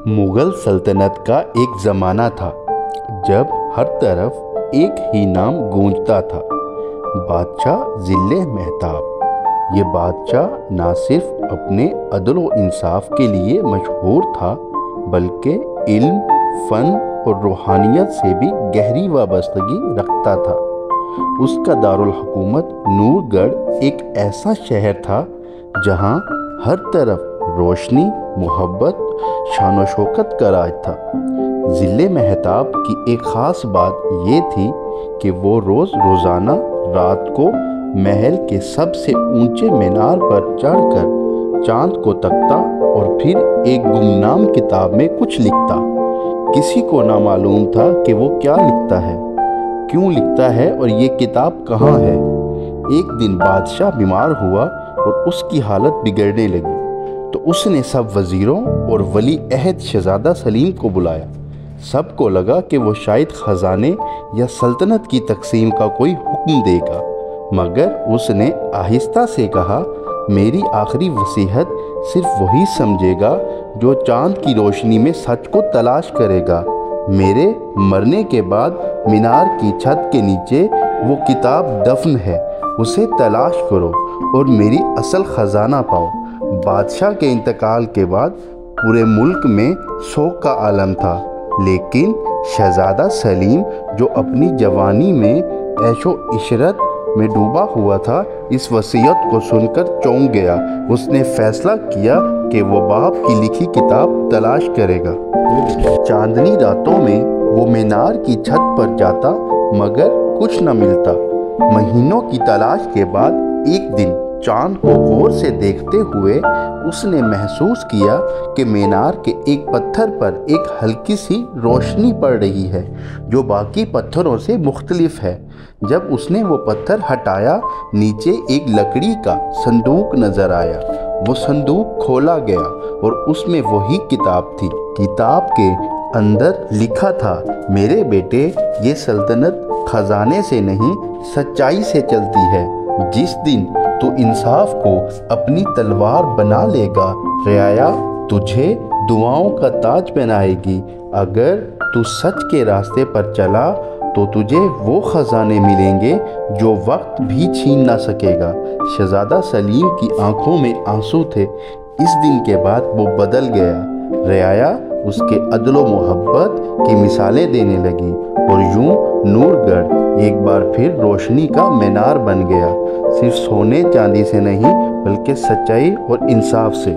मुग़ल सल्तनत का एक ज़माना था जब हर तरफ एक ही नाम गूंजता था, बादशाह ज़िल-ए-महताब। ये बादशाह ना सिर्फ अपने अदल व इंसाफ के लिए मशहूर था, बल्कि इल्म, फ़न और रूहानियत से भी गहरी वाबस्तगी रखता था। उसका दारुल हुकूमत नूरगढ़ एक ऐसा शहर था जहाँ हर तरफ रोशनी, मोहब्बत, शान व शौकत का राज था। ज़िल-ए-महताब की एक ख़ास बात ये थी कि वो रोज़ाना रात को महल के सबसे ऊंचे मीनार पर चढ़कर चाँद को तकता और फिर एक गुमनाम किताब में कुछ लिखता। किसी को ना मालूम था कि वो क्या लिखता है, क्यों लिखता है और ये किताब कहाँ है। एक दिन बादशाह बीमार हुआ और उसकी हालत बिगड़ने लगी, तो उसने सब वज़ीरों और वली अहद शहज़ादा सलीम को बुलाया। सबको लगा कि वो शायद ख़जाने या सल्तनत की तकसीम का कोई हुक्म देगा, मगर उसने आहिस्ता से कहा, मेरी आखिरी वसीयत सिर्फ वही समझेगा जो चाँद की रोशनी में सच को तलाश करेगा। मेरे मरने के बाद मीनार की छत के नीचे वो किताब दफन है, उसे तलाश करो और मेरी असल ख़जाना पाओ। बादशाह के इंतकाल के बाद पूरे मुल्क में शोक का आलम था, लेकिन शहज़ादा सलीम जो अपनी जवानी में ऐशो इशरत में डूबा हुआ था, इस वसीयत को सुनकर चौंक गया। उसने फैसला किया कि वो बाप की लिखी किताब तलाश करेगा। चांदनी रातों में वो मीनार की छत पर जाता, मगर कुछ न मिलता। महीनों की तलाश के बाद एक दिन चांद को गौर से देखते हुए उसने महसूस किया कि मीनार के एक पत्थर पर एक हल्की सी रोशनी पड़ रही है जो बाकी पत्थरों से मुख्तलिफ है। जब उसने वो पत्थर हटाया, नीचे एक लकड़ी का संदूक नज़र आया। वो संदूक खोला गया और उसमें वही किताब थी। किताब के अंदर लिखा था, मेरे बेटे, ये सल्तनत खजाने से नहीं सच्चाई से चलती है। जिस दिन तू इंसाफ को अपनी तलवार बना लेगा, रियाया तुझे दुआओं का ताज पहनाएगी। अगर तू सच के रास्ते पर चला तो तुझे वो ख़जाने मिलेंगे जो वक्त भी छीन ना सकेगा। शहज़ादा सलीम की आंखों में आंसू थे। इस दिन के बाद वो बदल गया। रियाया उसके अदल व मोहब्बत की मिसालें देने लगी और यूं नूरगढ़ एक बार फिर रोशनी का मीनार बन गया, सिर्फ सोने चांदी से नहीं बल्कि सच्चाई और इंसाफ से।